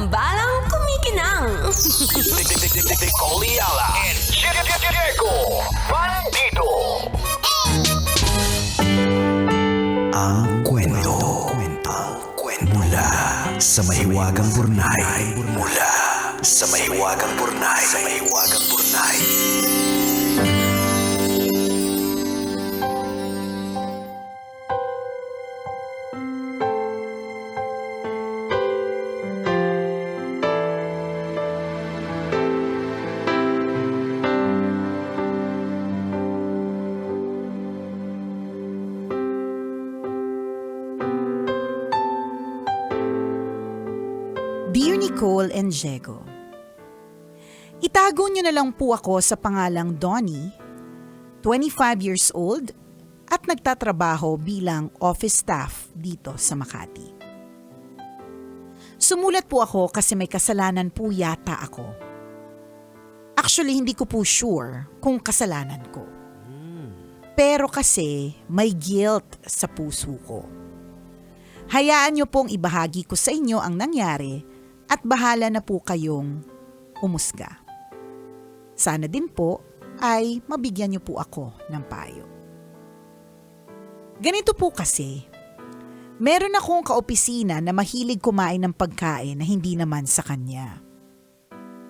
Tambalang kumikinang. Nicole Ayala and Diego Bandido. Ang kwento. Mula sa mahiwagang burnay. Dear Nicole and Diego, itago niyo na lang po ako sa pangalang Donnie, 25 years old at nagtatrabaho bilang office staff dito sa Makati. Sumulat po ako kasi may kasalanan po yata ako. Actually, hindi ko po sure kung kasalanan ko. Pero kasi may guilt sa puso ko. Hayaan niyo pong ibahagi ko sa inyo ang nangyari at bahala na po kayong humusga. Sana din po ay mabigyan niyo po ako ng payo. Ganito po kasi, meron akong kaopisina na mahilig kumain ng pagkain na hindi naman sa kanya.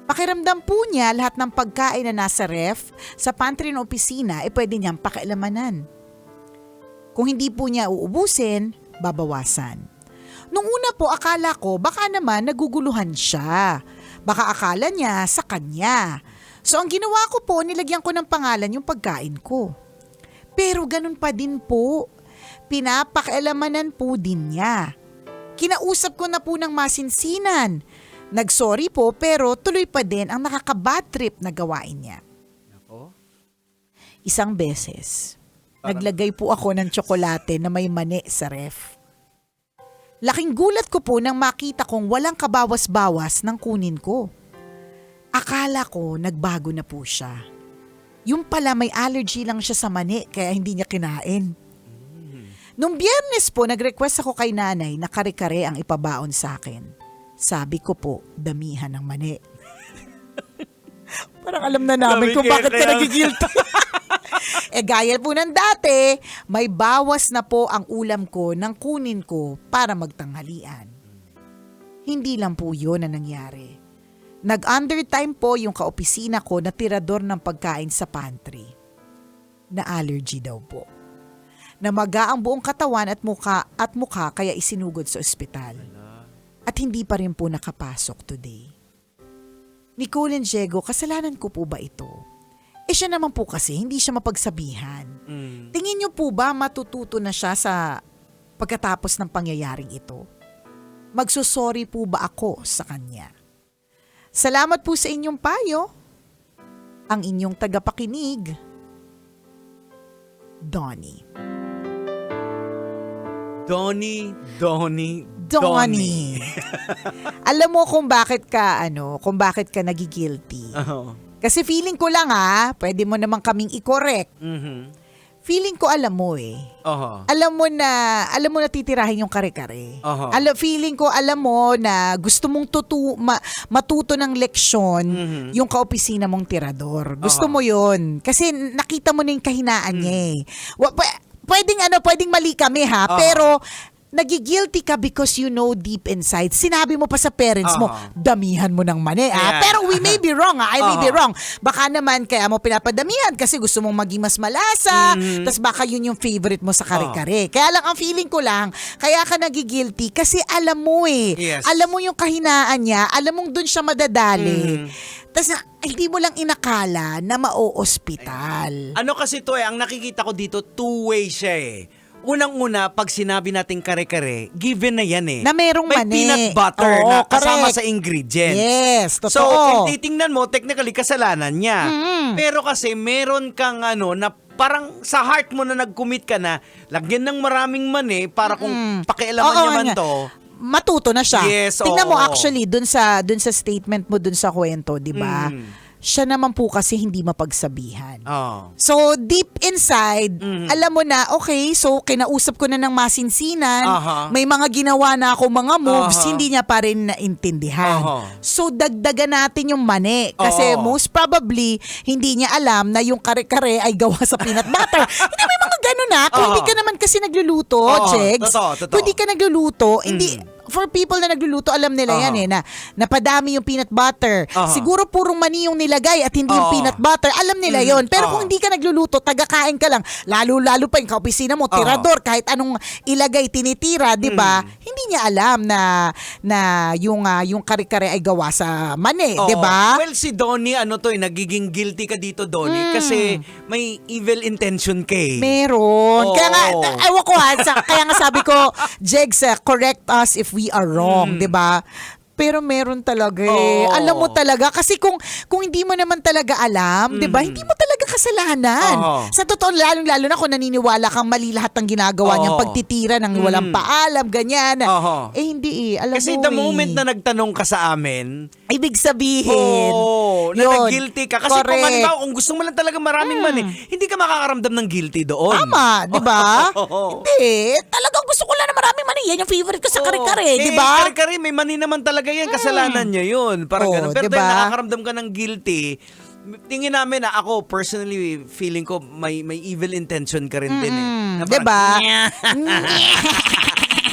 Pakiramdam po niya lahat ng pagkain na nasa ref sa pantry ng opisina pwede niyang pakialamanan. Kung hindi po niya uubusin, babawasan. Nung una po akala ko baka naman naguguluhan siya. Baka akala niya sa kanya. So ang ginawa ko po, nilagyan ko ng pangalan yung pagkain ko. Pero ganun pa din po. Pinapakialamanan po din niya. Kinausap ko na po ng masinsinan. Nagsorry po pero tuloy pa din ang nakaka-bad trip na gawain niya. Isang beses, naglagay po ako ng tsokolate na may mani sa ref. Laking gulat ko po nang makita kong walang kabawas-bawas ng kunin ko. Akala ko nagbago na po siya. Yung pala may allergy lang siya sa mani kaya hindi niya kinain. Nung Biyernes po nag-request ako kay nanay na kare-kare ang ipabaon sa akin. Sabi ko po, damihan ng mani. Parang alam na namin kung bakit ka nagigilty. Gaya po ng dati, may bawas na po ang ulam ko nang kunin ko para magtanghalian. Hindi lang po yun ang nangyari. Nag-undertime po yung kaopisina ko na tirador ng pagkain sa pantry. Na allergy daw po. Namaga ang buong katawan at mukha kaya isinugod sa ospital. At hindi pa rin po nakapasok today. Nicole and Diego, kasalanan ko po ba ito? Siya naman po kasi, hindi siya mapagsabihan. Tingin niyo po ba matututo na siya sa pagkatapos ng pangyayaring ito? Magsusorry po ba ako sa kanya? Salamat po sa inyong payo. Ang inyong tagapakinig, Donnie. Donnie. Alam mo kung bakit ka nagigilty? Kasi feeling ko lang pwede mo naman kaming i-correct. Feeling ko alam mo Alam mo na titirahin yung kare-kare. Feeling ko alam mo na gusto mong matuto ng leksyon yung kaopisina mong tirador. Gusto mo yun. Kasi nakita mo na yung kahinaan niya Pwedeng mali kami pero nagigilty ka because you know deep inside. Sinabi mo pa sa parents mo, damihan mo ng mani. Pero we may be wrong. I may be wrong. Baka naman kaya mo pinapadamihan kasi gusto mong maging mas malasa. Tas baka yun yung favorite mo sa kare-kare. Kaya lang ang feeling ko lang, kaya ka nagigilty kasi alam mo Yes. Alam mo yung kahinaan niya. Alam mong dun siya madadali. Tas hindi mo lang inakala na ma-ospital. Ano kasi to ang nakikita ko dito, two-way siya Unang-una, pag sinabi nating kare-kare, given na yan Na merong may mani. peanut butter na kasama correct. sa ingredients. Yes, totoo. So, kung titingnan mo, technically, kasalanan niya. Pero kasi, meron kang na parang sa heart mo na nag-commit ka na, lagyan ng maraming mani para kung pakialaman niya man to. Matuto na siya. Yes, Tingnan mo oo. actually, dun sa statement mo dun sa kwento, di ba? siya naman po kasi hindi mapagsabihan. Oh. So, deep inside, alam mo na, okay, so kinausap ko na ng masinsinan, may mga ginawa na ako mga moves, hindi niya pa rin naintindihan. So, dagdagan natin yung mani. Kasi most probably, hindi niya alam na yung kare-kare ay gawa sa peanut butter. Hindi, may mga gano'n na. Kung hindi ka naman kasi nagluluto, Jegs, Totoo. kung hindi ka nagluluto, hindi... For people na nagluluto, alam nila yan eh, na napadami yung peanut butter. Siguro purong mani yung nilagay at hindi yung peanut butter. Alam nila yon. Pero kung hindi ka nagluluto, tagakain ka lang, lalo-lalo pa yung kaopisina mo, tirador, kahit anong ilagay, tinitira, di ba? Hindi niya alam na yung kare-kare ay gawa sa mani, di ba? Well, si Donnie, nagiging guilty ka dito, Donnie, kasi may evil intention ka eh. Meron. Oo. Kaya nga, ewan ko kaya nga sabi ko, Jegs, correct us if we are wrong, 'di ba? Pero meron talaga eh. Oo. Alam mo talaga kasi kung hindi mo naman talaga alam, 'di ba? Hindi mo talaga kasalanan. Oo. Sa totoo, lalong-lalo na kung naniniwala kang mali lahat ng ginagawa niyang Oo. pagtitira ng walang paalam, ganyan. Oo. Eh hindi eh. Alam Kasi mo the moment na nagtanong ka sa amin, ibig sabihin, na yun, nag-guilty ka. Kasi correct. kung halimbawa, kung gusto mo lang talaga maraming mani, hindi ka makakaramdam ng guilty doon. Tama, 'di ba? Oo. Hindi, talagang gusto ko lang na maraming mani. Yan yung favorite ko sa kare-kare, 'di ba? Kare-kare, may mani naman talaga yan. Kasalanan niya yun. Parang Oo, ganun. Pero diba? dahil nakakaramdam ka ng guilty, tingin namin na ako, personally, feeling ko may evil intention ka rin din eh. Na Di ba?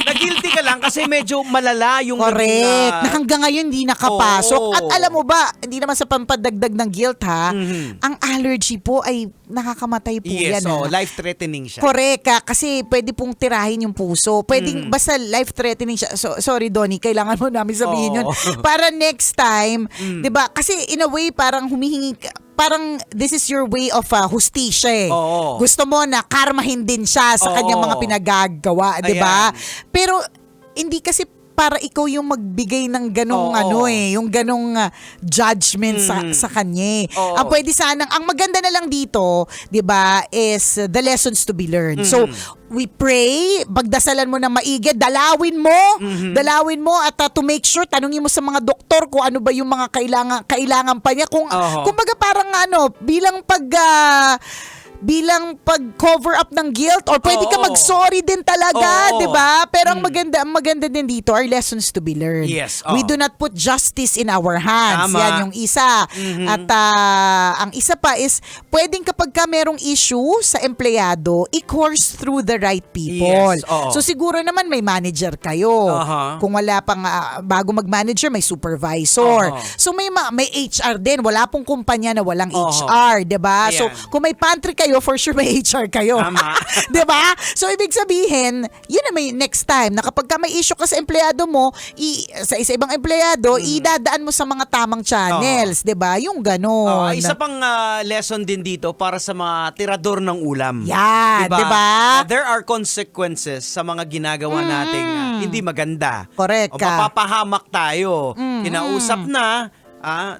Na-guilty ka lang kasi medyo malala yung Correct. naging, Na hanggang ngayon hindi nakapasok. Oo. At alam mo ba, hindi naman sa pampadagdag ng guilt ha, ang allergy po ay nakakamatay po yan. yes, ha? life-threatening siya. Correct ka. Kasi pwede pong tirahin yung puso. Pwedeng, basta life-threatening siya. Sorry, Donnie, kailangan mo namin sabihin yun. Para next time, di ba? Kasi in a way, parang humihingi ka, parang this is your way of hustisya eh. Oo. Gusto mo na karmahin din siya sa Oo. kanyang mga pinagagawa, di ba? Ayan. Pero hindi kasi para ikaw yung magbigay ng ganong Oo. yung ganong judgment sa kanya. Oo. Ang pwede sanang, ang maganda na lang dito, 'di ba, is the lessons to be learned. So, we pray, pagdasalan mo na maigi, dalawin mo at to make sure, tanungin mo sa mga doktor kung ano ba yung mga kailangan pa niya. Kumbaga parang bilang pag-cover up ng guilt or pwede ka Oo. mag-sorry din talaga, Oo. 'di ba? Pero ang maganda din dito are lessons to be learned. Yes, We oo. do not put justice in our hands. Tama. Yan yung isa. At ang isa pa is pwedeng kapag ka merong issue sa empleyado, i-course through the right people. Yes, oo. So siguro naman may manager kayo. Aha. Kung wala pang bago mag-manager, may supervisor. Aha. So may HR din. Wala pong kumpanya na walang Aha. HR, 'di ba? So Ayan. kung may pantry kayo, for sure may HR kayo. Tama. 'Di ba? So ibig sabihin, yun na may next time na kapag ka may issue ka sa empleyado mo, sa isa-ibang empleyado, idadaan mo sa mga tamang channels, 'di ba? Yung ganon. Isa pang lesson din dito para sa mga tirador ng ulam. Yan, diba? There are consequences sa mga ginagawa nating hindi maganda. Correct O ka. mapapahamak tayo. Kinausap na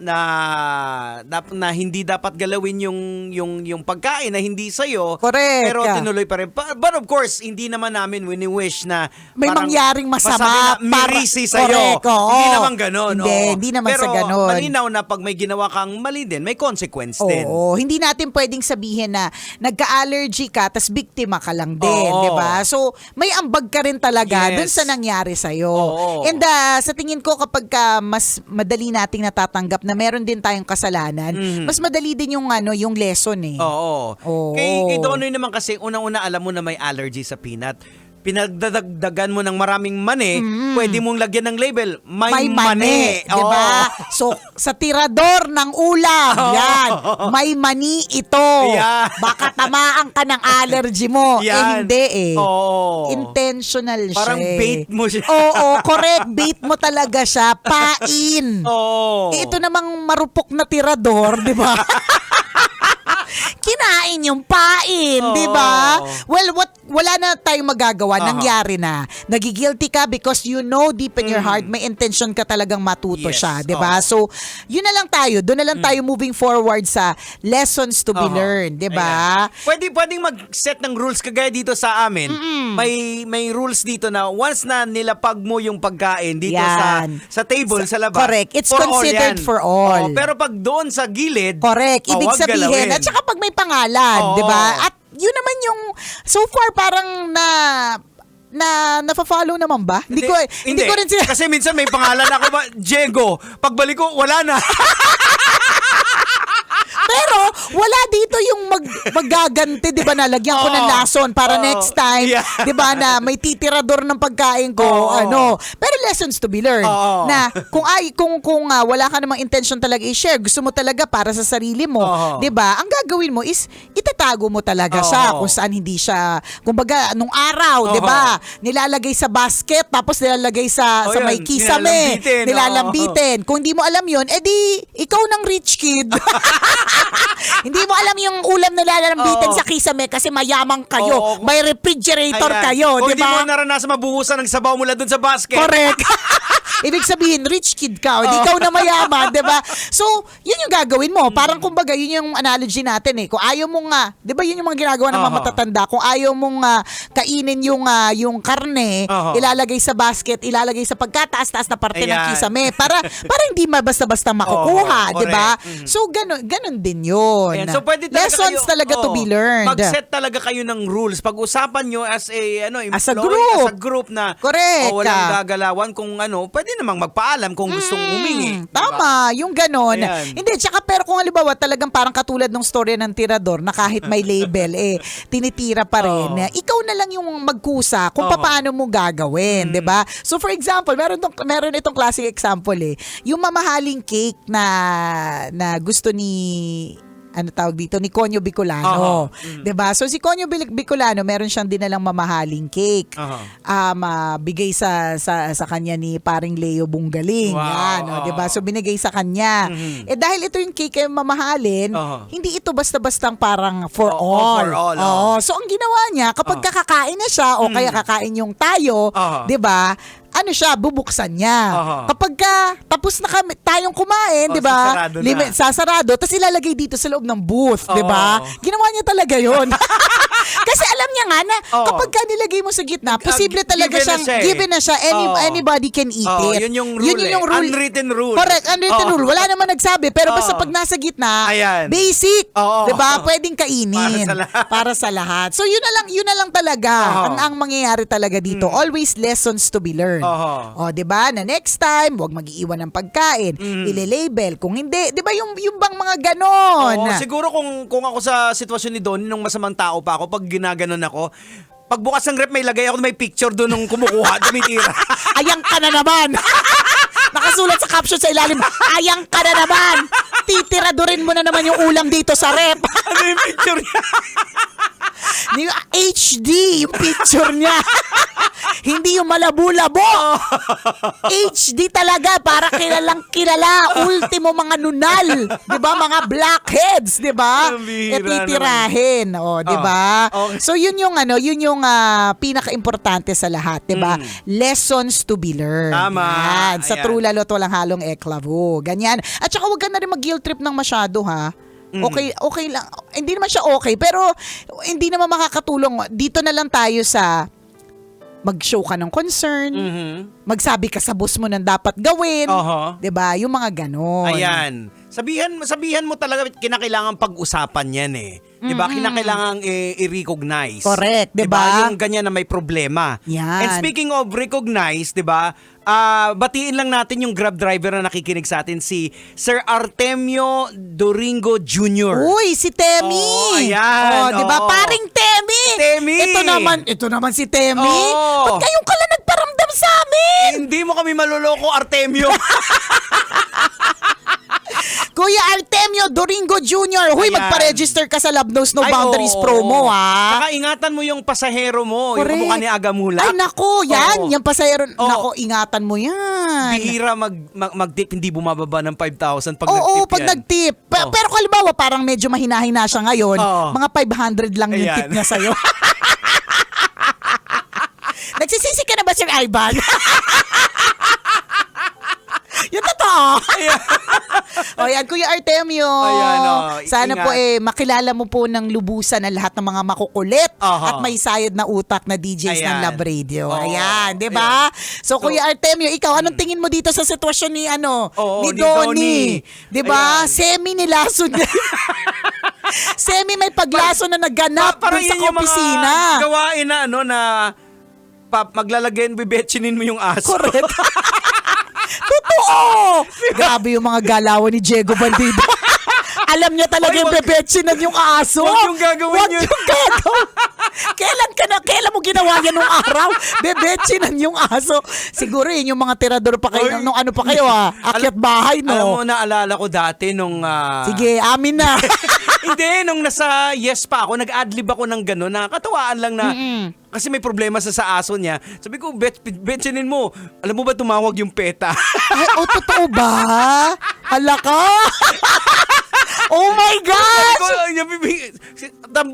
na hindi dapat galawin yung pagkain na hindi sa'yo. Correct Pero ka. tinuloy pa rin. But of course, hindi naman namin wini-wish na May parang mangyaring masama masabi na mirisi sa'yo. Correct, oo. Hindi naman ganon. Hindi naman Pero sa ganon. malinaw na pag may ginawa kang mali din, may consequence din. Oo, hindi natin pwedeng sabihin na nagka-allergy ka tas biktima ka lang din, Oo. 'di ba? So, may ambag ka rin talaga Yes. dun sa nangyari sa iyo. Oo. And sa tingin ko kapag mas madali nating natatanggap na meron din tayong kasalanan, mas madali din yung lesson eh. Oo. Oo. Kay Donoy naman kasi, unang-una alam mo na may allergy sa peanut. Pinagdadagdagan mo ng maraming mani, pwede mong lagyan ng label, may mani. di ba? Oo. So, sa tirador ng ulam, yan, may mani ito. Yan. Baka tamaan ka ng allergy mo. Yan. Hindi eh. Oo. Intentional Parang siya. bait mo siya. Oo, correct. Bait mo talaga siya. Pain. Oo. Eh, ito namang marupok na tirador, di ba? Kinain yung pain, Oo. di ba? Well, wala na tayong magagawa. Aha. Nangyari na. Nagigilty ka because you know deep in your heart, may intention ka talagang matuto Yes. siya, di ba? Oo. So, yun na lang tayo. Doon na lang tayo moving forward sa lessons to be Aha. learned, di ba? Ayan. Pwedeng mag-set ng rules kagaya dito sa amin. May rules dito na once na nilapag mo yung pagkain dito Yan. sa table, sa labas. Correct. It's for all considered yan. for all. Oo, pero pag doon sa gilid, Correct. Ibig wag sabihin. galawin. At saka pag may pangalan, Oo. di ba? At yun naman yung, so far parang nafa-follow naman ba? Hindi ko rin sila. Kasi minsan may pangalan ako ba, Diego. Pagbalik ko, wala na. Pero wala dito yung maggaganti, 'di ba? Nalagyan ko ng Oo. lason para Oo. next time, Yeah. 'di ba, na may titirador ng pagkain ko, Oo. Pero lessons to be learned. Oo. Na kung wala ka namang intention talaga i-share, gusto mo talaga para sa sarili mo, Oo. 'di ba? Ang gagawin mo is itatago mo talaga Oo. siya kung saan hindi siya, kumbaga nung araw, 'di ba? Nilalagay sa basket tapos nilalagay sa Oo, may yun. kisame, Nilalambitin. nilalambitin. Kung hindi mo alam 'yon, edi ikaw ng rich kid. Hindi mo alam yung ulam na lalambitin Oo. sa kisame kasi mayamang kayo. Oo. May refrigerator Ayan. kayo, Kung di hindi mo ba? naranasan mabuhusan ng sabaw mula dun sa basket. Correct. Ibig sabihin, rich kid ka, hindi ikaw na mayaman, di ba? So, yun yung gagawin mo. Parang kumbaga, yun yung analogy natin eh. Kung ayaw mong, di ba yun yung mga ginagawa ng mga Oo. matatanda, kung ayaw mong kainin yung karne, Oo. ilalagay sa basket, ilalagay sa pagkataas-taas na parte ng Ayan. kisame para hindi basta-basta makukuha, Oo, di ba? correct. So, ganun din yun. Ayan, so pwede talaga Lessons kayo, talaga to be learned. Mag-set talaga kayo ng rules. Pag-usapan nyo as a As a employee, group. as a group na Correct. walang gagalawan kung pwede namang magpaalam kung gustong humingi. Diba? Tama, yung ganon. Ayan. Hindi, tsaka pero kung halimbawa talagang parang katulad ng story ng tirador na kahit may label, tinitira pa rin. Oo. Ikaw na lang yung magkusa kung Oo. paano mo gagawin, di ba? So for example, meron itong classic example yung mamahaling cake na gusto ni tawag dito, ni Conyo Bicolano. 'Di ba? So si Conyo Bicolano, meron siyang dinalang mamahaling cake. Bigay sa kanya ni paring Leo Bunggaling. Wow. Yan, 'di ba? So binigay sa kanya. Dahil ito yung cake ay mamahalin, hindi ito basta-bastang parang for all. for all, Oo. So ang ginawa niya, kapag kakain na siya o kaya kakain yung tayo, 'di ba? Bubuksan niya. Kapag tapos na tayong kumain, 'di ba? Sasarado na. Sasarado, tapos ilalagay dito sa loob ng booth, 'di ba? Ginawa niya talaga 'yon. Kasi alam niya nga na kapag nilagay mo sa gitna, posible talaga given na siyang siya eh. given na siya. Anybody can eat it. Yun yung rule. yung rule. Unwritten rule. Correct, unwritten rule. Wala naman nagsabi, pero basta pag nasa gitna, Ayan. basic, Oo. 'di ba? Pwedeng kainin Para sa lahat. para sa lahat. So yun na lang talaga ang mangyayari talaga dito. Always lessons to be learned. O, 'di ba? Na next time, wag mag-iiwan ng pagkain, ile-label. Kung hindi, 'di ba yung bang mga ganon? Oo, siguro kung ako sa sitwasyon ni Donnie, nung masamang tao pa ako, pag ginaganon ako, pagbukas ng rep, may lagay ako, may picture doon nung kumukuha, tumitira. Ayang ka na naman. Nakasulat sa caption sa ilalim, ayang ka na naman. Titiradurin mo na naman yung ulam dito sa rep. Ano yung picture niya? Yung HD, yung picture niya. Hindi yung malabo-labo. HD talaga, para kilalang kilala. Ultimo mga nunal. 'Di ba? Mga blackheads, 'di ba? Ang bihira Titirahin, di ba? Okay. So yun yung pinaka-importante sa lahat, 'di ba? Lessons to be learned. Tama. Yan. Sa Ayan. True Lalot walang halong eklavo. Ganyan. At saka wag ka na rin mag-guilt trip ng masyado, ha? Okay lang. Hindi naman siya okay, pero hindi naman makakatulong. Dito na lang tayo sa mag-show ka ng concern, magsabi ka sa boss mo ng dapat gawin, 'di ba? Yung mga ganon. Ayan. Sabihan mo talaga, kinakailangan pag-usapan yan eh. 'Di ba? Kinakailangan i-recognize. Correct, 'di ba? Yung ganyan na may problema. Yan. And speaking of recognize, 'di ba? Batiin lang natin yung Grab driver na nakikinig sa atin, si Sir Artemio Doringo Jr. Uy, si Temi. Oo, ayan. 'Di ba? Oo. Paring Temi. Temi. Ito naman si Temi. Oo. Ba't kayong kala nagparamdam sa amin? Hindi mo kami maloloko, Artemio. Kuya Artemio Doringo Jr. Huy, Ayan. magpa-register ka sa Love Knows No Ay, Boundaries oo, promo, oo. ha? Saka ingatan mo yung pasahero mo, Correct. yung kamukha ni Agamula. Ay, nako, yan. Oo. Yung pasahero. Oo. Nako, ingatan mo yan. Bihira mag-tip, hindi bumababa ng 5,000 pag Oo, nag-tip pag yan. nag-tip. Oo. Pero halimbawa, parang medyo mahina-hina siya ngayon. Oo. Mga 500 lang yung Ayan. tip niya sa'yo. Nagsisisi ka na ba, Sir Ivan? Yung totoo. O yan, Kuya Artemio. Ayan, Sana ingat. po makilala mo po ng lubusan ang lahat ng mga makukulit Aha. at may sayad na utak na DJs ng Ayan. Love Radio. Oo. Ayan, di ba? So, Kuya Artemio, ikaw, anong tingin mo dito sa sitwasyon ni Oo, ni ni Donnie? Donnie. Di ba? Ayan. Semi nilason niya. Semi may paglaso na naganap Parang dun sa yun yung opisina. mga gawain na na maglalagay, bibetsinin mo yung aso. Correct. Totoo! Grabe yung mga galawan ni Diego Bandido. Alam niya talaga Oy, yung wag- bebetsinan yung aso. Wag yung gagawin Wag yun. yung gagawin. Kailan mo ginawa yan nung araw? Bebetsinan yung aso. Siguro yun yung mga tirador pa kayo. Oy. Nung ano pa kayo akyat bahay, no? Alam mo, naalala ko dati nung... Sige, amin na. Hindi, nung nasa Yes pa ako, nag-adlib ako ng gano'n, nakakatawaan lang na, kasi may problema sa aso niya. Sabi ko, betsinin mo. Alam mo ba tumawag yung PETA? Ay, totoo ba? Hala ka? Oh my gosh!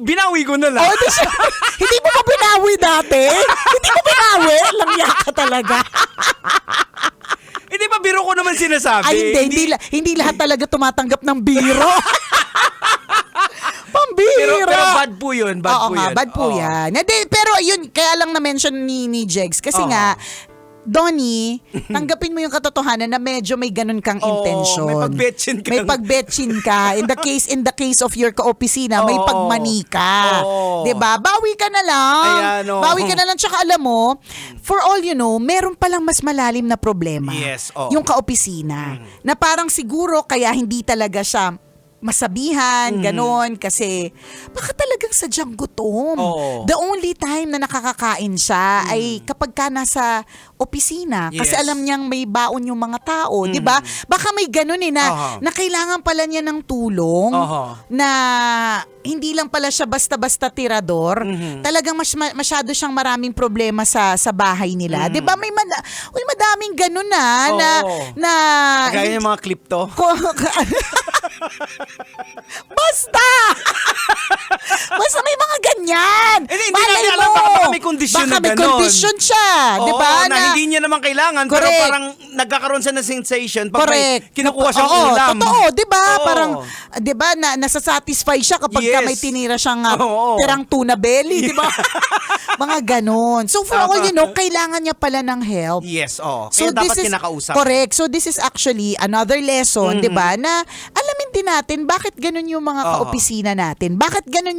Binawi ko na lang. Oh, hindi mo ba binawi dati? Hindi mo binawi? Langya ka talaga. Hindi ba biro ko naman sinasabi? Ay, hindi lahat talaga tumatanggap ng biro. Pambira. Pero bad po yun. Oo nga, bad po Oo. yan. Pero yun, kaya lang na-mention ni Jegs. Kasi Oo. nga, Donnie, tanggapin mo yung katotohanan na medyo may ganun kang Oo, intensyon. may pagbetsin ka. May pagbetsin ka. In the case of your kaopisina, may Oo. pagmani ka. Oo. 'Di ba? Bawi ka na lang. Ayan, oo. Bawi ka na lang. Tsaka alam mo, for all you know, meron palang mas malalim na problema. Yes, oo. Yung kaopisina. Na parang siguro kaya hindi talaga siya masabihan, ganon, kasi baka talagang sadyang gutom. Oo. The only time na nakakakain siya ay kapag ka nasa opisina. Kasi Yes. alam niyang may baon yung mga tao, di ba? Baka may ganon Aha. na kailangan pala niya ng tulong, Aha. na hindi lang pala siya basta-basta tirador. Talagang masyado siyang maraming problema sa bahay nila. Di ba? May madaming ganon Oo. na Kagaya yung mga klipto. Basta! Basta may mga ganyan. Hindi Malay natin alam, mo. baka may kondisyon Baka na may ganon. kondisyon siya. Di ba? Oo, na hindi niya naman kailangan, pero Correct. parang nagkakaroon siya ng sensation pag Correct. may kinukuha siyang Oo, ulam. totoo, 'di ba? Oo. Parang 'di ba nasasatisfy siya kapag ka Yes. may tinira siyang Oo. tirang tuna belly, 'di ba? Mga ganon. So for all you know, kailangan niya pala ng help. Yes, oh. Kaya dapat kinakausap. Correct. So this is actually another lesson, 'di ba? Na alamin din natin bakit ganun yung mga kaopisina natin. Bakit ganun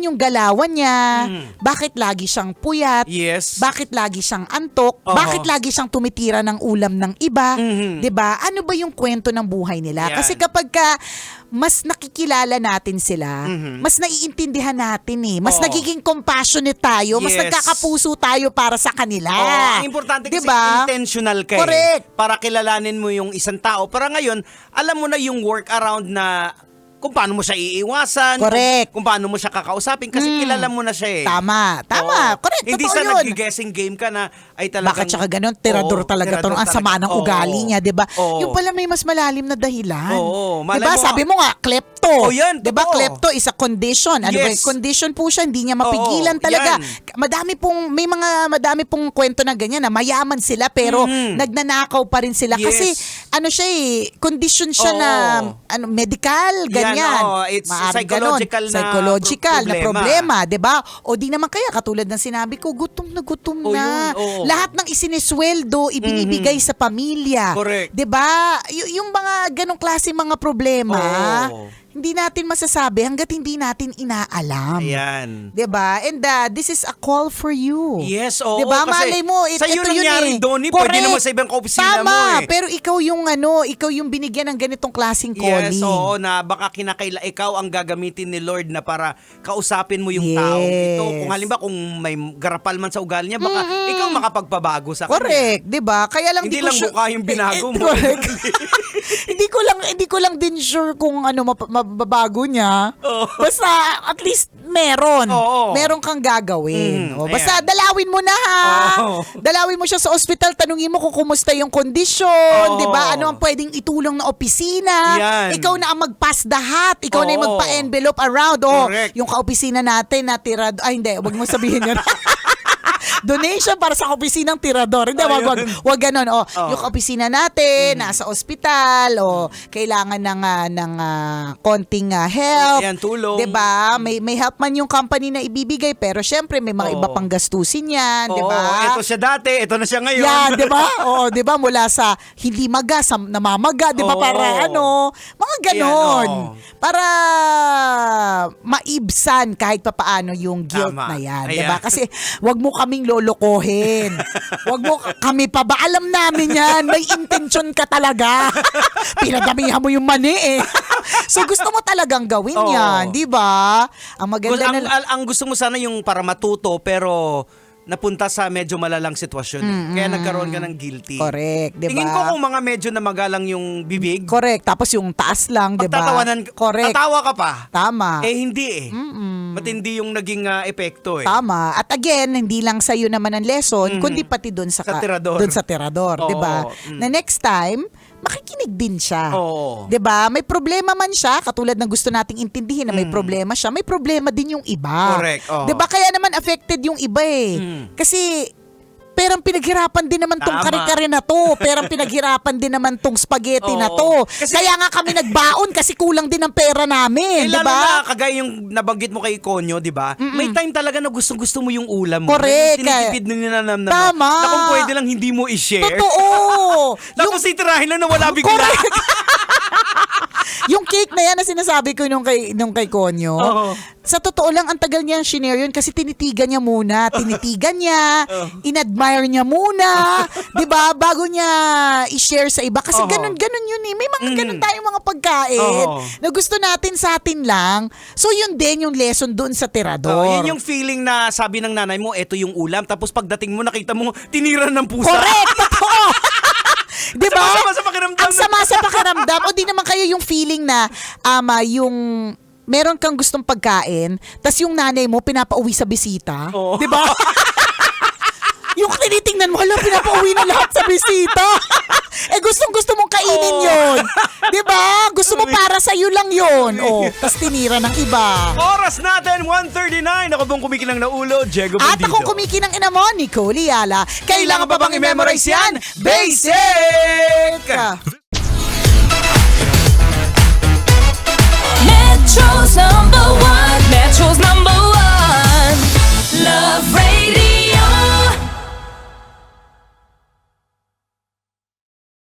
yung galawan niya? Bakit lagi siyang puyat? Yes. Bakit lagi siyang antok? Bakit lagi siyang tumitira ng ulam ng iba? 'Di ba? Ano ba yung kwento ng buhay nila? Yan. Kasi kapag ka mas nakikilala natin sila, mas naiintindihan natin Mas Oo. nagiging compassionate tayo, mas Yes. nagkakapuso tayo para sa kanila. Oo, ang importante kasi Diba? intentional ka Correct. para kilalanin mo yung isang tao. Para ngayon, alam mo na yung workaround na kung paano mo siya iiwasan, Correct. kung paano mo siya kakausapin kasi kilala mo na siya Tama. Oo. Correct. Hindi Totoo sa yun. nag-guessing game ka na ay talagang... Bakit siya ganun? Tirador Oo, talaga to. tirador Ang sama talaga. ng ugali Oo. niya, di ba? Oo. Yung pala may mas malalim na dahilan. Oo. Malay Di ba? mo- Sabi mo nga, klepto. Oh, yan, Di ba? totoo. Klepto is a condition. Ano ba? Yes. Condition po siya. Hindi niya mapigilan Oo, talaga. yan. Madami pong kwento na ganyan na mayaman sila pero nagnanakaw pa rin sila. Yes. Kasi ano siya condition siya Oo. na medical, ganyan. oo. It's Maaaring psychological ganon. na Psychological na problema. problema. 'Di ba? O di naman kaya katulad ng sinabi ko, gutom na O na. yun, oo. Lahat ng isinisweldo ibinibigay sa pamilya. Correct. 'Di ba? Yung mga ganong klase mga problema, Oo. hindi natin masasabi hanggat hindi natin inaalam. Ayan. 'Di ba? And this is a call for you. Yes, oo. 'Di ba? Kasi Malay mo, sa'yo ito yun nangyari, eh. Donnie. Correct. Pwede naman sa ibang kaopisina Tama, mo eh. pero ikaw yung binigyan ng ganitong klaseng Yes, calling. oo, na baka ikaw ang gagamitin ni Lord na para kausapin mo yung Yes. tao. Ito, kung halimbawa kung may garapal man sa ugali niya, baka ikaw makapagpabago sa kanya. Correct, 'di ba? Kaya lang Hindi di ko lang sure- mukha yung binago mo. Correct. hindi ko lang din sure kung mababago niya. Oo. Basta at least meron. Oo. Meron kang gagawin. Basta ayan. dalawin mo na ha. Oo. Dalawin mo siya sa ospital, tanungin mo kung kumusta yung kondisyon, Oo. 'di ba? Ano ang pwedeng itulong na opisina? Yan. Ikaw na ang mag-pass the hat. Ikaw na yung Oo. magpa-envelope around. Oh, Correct. yung kaopisina natin na tirado. Ay, hindi. Wag mo sabihin yun. Donation para sa opisinang tirador. Hindi, wag ganon. O, yung opisina natin, nasa ospital, o kailangan ng konting help. Ayan, tulong. 'Di ba? May help man yung company na ibibigay, pero syempre may mga Oo. iba pang gastusin yan, 'di Oo, ba? ito siya dati, ito na siya ngayon. Yan, 'di ba? Oo, 'di ba? Mula sa hindi maga sa namamaga, 'di ba? Oo. Para mga ganon. Yan, oo. Para maibsan kahit papaano yung guilt Tama. na yan, Ayan. 'di ba? Kasi wag mo kaming lolokohin. Wag mo kami pa ba, alam namin yan. May intention ka talaga. Pinadamihan mo yung mani eh. So gusto mo talagang gawin Oo. yan, 'di ba? Ang maganda ang, na ang gusto mo sana yung para matuto, pero napunta sa medyo malalang sitwasyon. Kaya nagkaroon ka ng guilty. correct, 'di ba? Tingin ko kung mga medyo namagalang yung bibig, Correct. Tapos yung taas lang, 'di ba? pagtatawanan, Correct. tatawa ka pa. Tama. Eh hindi eh. Matindi yung naging epekto eh. Tama. At again, hindi lang sa iyo naman ang lesson, kundi pati doon sa tirador. doon sa tirador, 'di ba? Oo. Na next time, makikinig din siya. Oo. 'Di ba? May problema man siya, katulad ng gusto nating intindihin na may problema siya, may problema din yung iba. Correct, oo. 'Di ba? Kaya naman affected yung iba eh. Kasi perang pinaghirapan din naman tong Tama. kare-kare na to. Perang pinaghirapan din naman tong spaghetti na Oo. to. Kasi- Kaya nga kami nagbaon kasi kulang din ang pera namin, Eh, 'di lalo ba? na kagaya yung nabanggit mo kay Konyo, di ba? May time talaga na gustong-gusto mo yung ulam mo. Correct. Tinitipid na ninanamnam mo. Tama. Na kung pwede lang hindi mo i-share. Totoo. Tapos itirahin lang na wala bigla. Correct. Yung cake na yan na sinasabi ko nung kay Konyo, Oo. sa totoo lang, ang tagal niya share yun kasi tinitigan niya muna. Tinitigan niya, inadmire niya muna, di ba? Bago niya i-share sa iba. Kasi Oo. ganun yun eh. May mga ganun tayong mga pagkain Oo. na gusto natin sa atin lang. So yun din yung lesson doon sa tirador. Yun yung feeling na sabi ng nanay mo, eto yung ulam. Tapos pagdating mo, nakita mo, tiniran ng pusa. Correct! Totoo! Di ba? Ang sama sa pakiramdam. Ang sama sa pakiramdam. O di naman kayo yung feeling na, yung meron kang gustong pagkain, tas yung nanay mo pinapauwi sa bisita. Oo. Di ba? Yung tinitingnan mo, hala, pinapauwi na lahat sa bisita. Gustong-gusto mong kainin yun. Di ba? Gusto mo para sa'yo lang yun. Tas tinira ng iba. Oras natin, 1:39. Ako pong kumikinang na ulo, Diego At Bandido. akong kumikinang ina mo, Nicole Liala. Kailangan pa bang i-memorize yan? Basic!